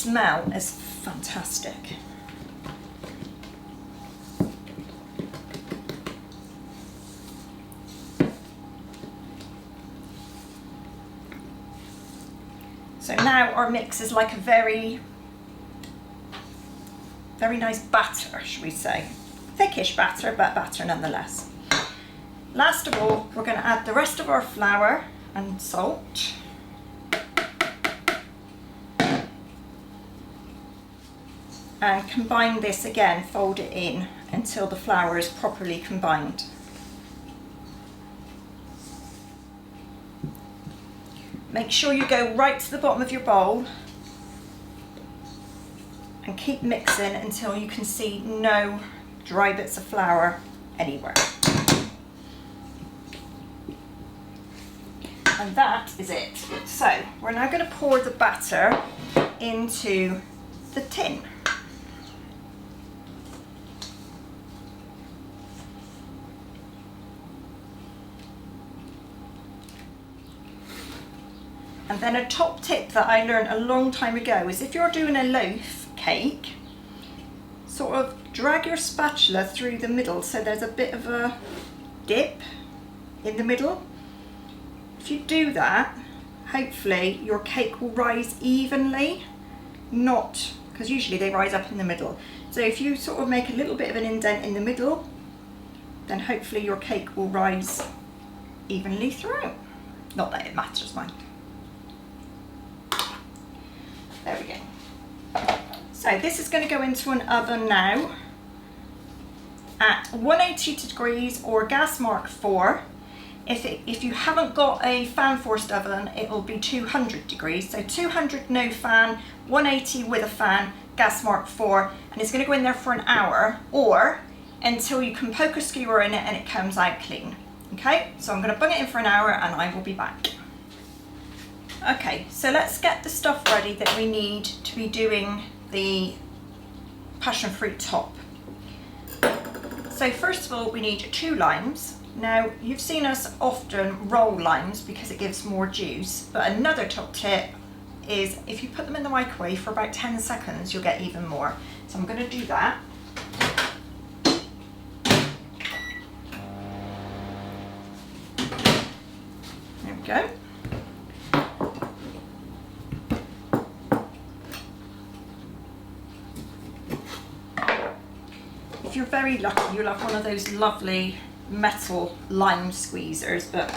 smell is fantastic. So now our mix is like a very nice batter, should we say. Thickish batter, but batter nonetheless. Last of all, we're going to add the rest of our flour and salt. And combine this again, fold it in until the flour is properly combined. Make sure you go right to the bottom of your bowl and keep mixing until you can see no dry bits of flour anywhere. And that is it. So we're now going to pour the batter into the tin. And then a top tip that I learned a long time ago is if you're doing a loaf cake, sort of drag your spatula through the middle so there's a bit of a dip in the middle. If you do that, hopefully your cake will rise evenly, not, because usually they rise up in the middle. So if you sort of make a little bit of an indent in the middle, then hopefully your cake will rise evenly through. Not that it matters, mind. There we go. So this is going to go into an oven now at 180 degrees or gas mark 4. If you haven't got a fan forced oven, it'll be 200 degrees. So 200 no fan, 180 with a fan, gas mark 4, and it's going to go in there for an hour or until you can poke a skewer in it and it comes out clean. Okay, so I'm going to bung it in for an hour and I will be back. Okay, so let's get the stuff ready that we need to be doing the passion fruit top. So first of all, we need 2 limes. Now, you've seen us often roll limes because it gives more juice, but another top tip is if you put them in the microwave for about 10 seconds, you'll get even more. So I'm going to do that. There we go. If you're very lucky, you'll have one of those lovely metal lime squeezers, but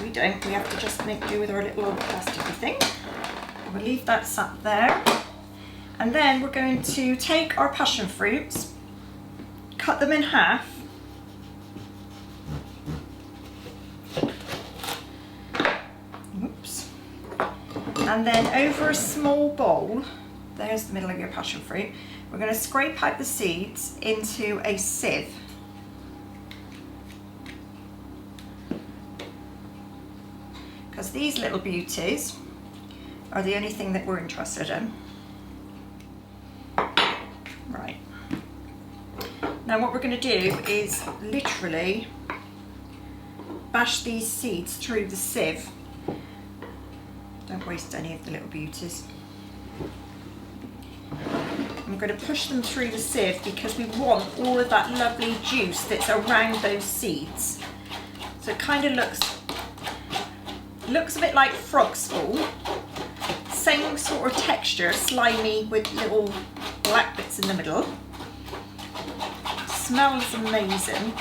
we don't. We have to just make do with our little old plasticky thing. We'll leave that sat there. And then we're going to take our passion fruits, cut them in half. Oops. And then over a small bowl, there's the middle of your passion fruit, we're going to scrape out the seeds into a sieve. Because these little beauties are the only thing that we're interested in. Right. Now what we're going to do is literally bash these seeds through the sieve. Don't waste any of the little beauties. I'm going to push them through the sieve because we want all of that lovely juice that's around those seeds. So it kind of looks a bit like frog school. Same sort of texture, slimy with little black bits in the middle. Smells amazing.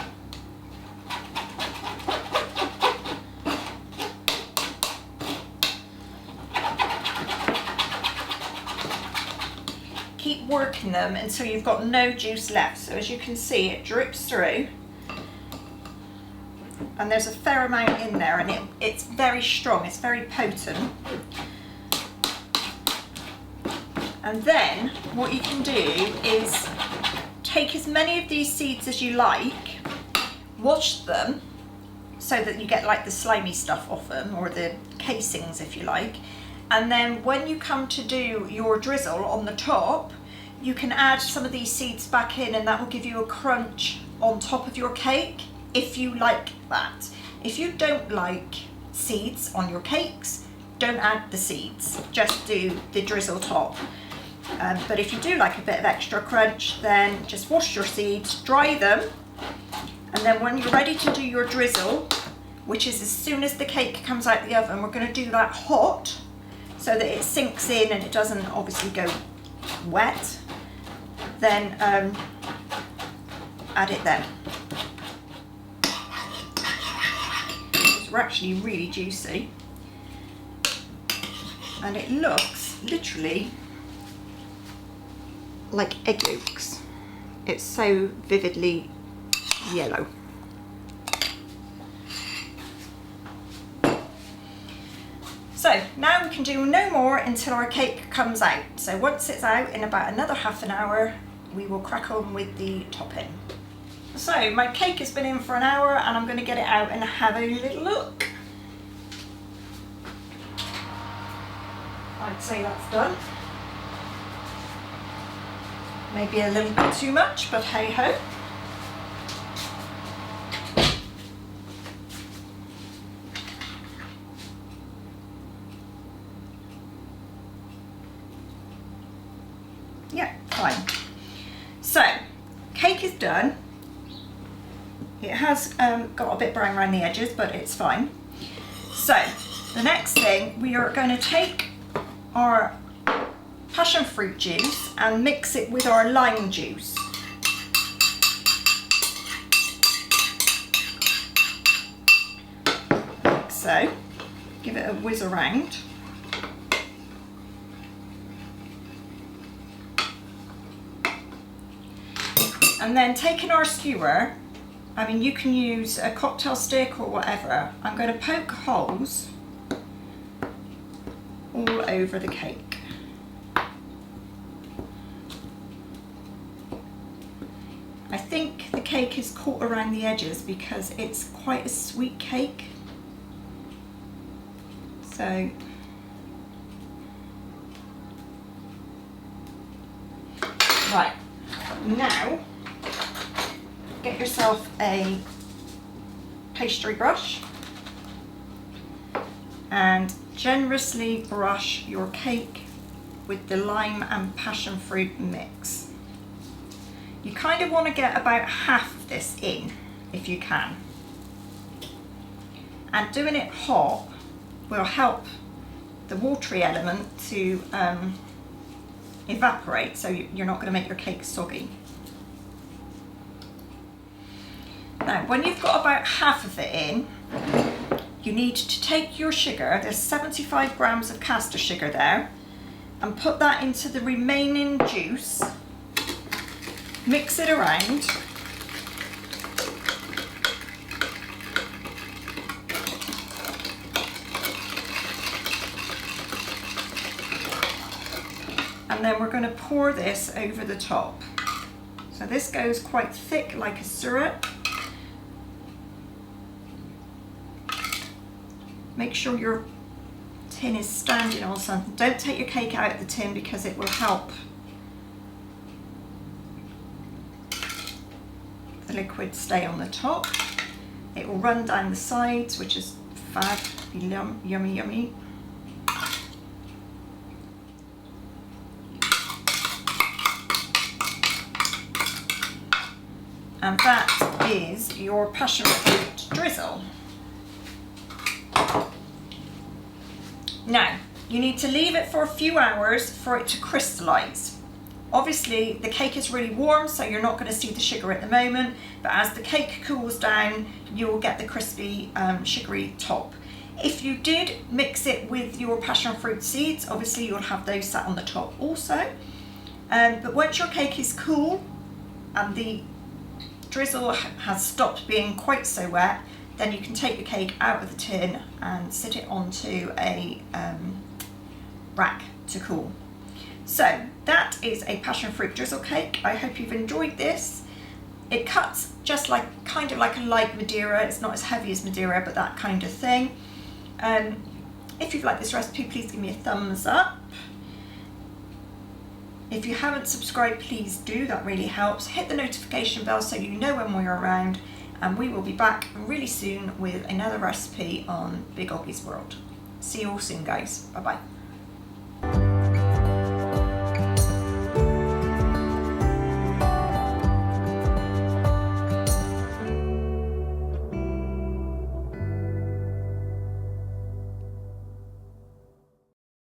Keep working them until you've got no juice left. So as you can see, it drips through. And there's a fair amount in there, and it's very strong, it's very potent. And then what you can do is take as many of these seeds as you like, wash them so that you get like the slimy stuff off them, or the casings if you like. And then when you come to do your drizzle on the top, you can add some of these seeds back in, and that will give you a crunch on top of your cake if you like that. If you don't like seeds on your cakes, don't add the seeds, just do the drizzle top. But if you do like a bit of extra crunch, then just wash your seeds, dry them, and then when you're ready to do your drizzle, which is as soon as the cake comes out the oven, we're going to do that hot so that it sinks in and it doesn't obviously go wet. Then add it then. It's actually really juicy, and it looks literally like egg yolks. It's so vividly yellow. So now we can do no more until our cake comes out. So once it's out in about another half an hour, we will crack on with the topping. So my cake has been in for an hour and I'm going to get it out and have a little look. I'd say that's done. Maybe a little bit too much, but hey ho. Yeah, fine. So, cake is done. It has got a bit brown around the edges, but it's fine. So, the next thing, we are going to take our passion fruit juice and mix it with our lime juice. Like so. Give it a whiz around. And then taking our skewer, I mean you can use a cocktail stick or whatever, I'm going to poke holes all over the cake. I think the cake is caught around the edges because it's quite a sweet cake. So right, now get yourself a pastry brush and generously brush your cake with the lime and passion fruit mix. You kind of want to get about half of this in if you can. And doing it hot will help the watery element to evaporate, so you're not going to make your cake soggy. Now, when you've got about half of it in, you need to take your sugar, there's 75 grams of caster sugar there, and put that into the remaining juice, mix it around, and then we're going to pour this over the top. So this goes quite thick like a syrup. Make sure your tin is standing on something. Don't take your cake out of the tin because it will help the liquid stay on the top. It will run down the sides, which is fab, yummy, yummy. And that is your passion fruit drizzle. Now, you need to leave it for a few hours for it to crystallise. Obviously, the cake is really warm, so you're not going to see the sugar at the moment, but as the cake cools down, you will get the crispy, sugary top. If you did mix it with your passion fruit seeds, obviously you'll have those sat on the top also. But once your cake is cool and the drizzle has stopped being quite so wet, then you can take the cake out of the tin and sit it onto a rack to cool. So that is a passion fruit drizzle cake. I hope you've enjoyed this. It cuts just like kind of like a light Madeira. It's not as heavy as Madeira, but that kind of thing. If you've liked this recipe, please give me a thumbs up. If you haven't subscribed, please do, that really helps. Hit the notification bell so you know when we're around, and we will be back really soon with another recipe on Big OGGIE's World. See you all soon, guys. Bye bye.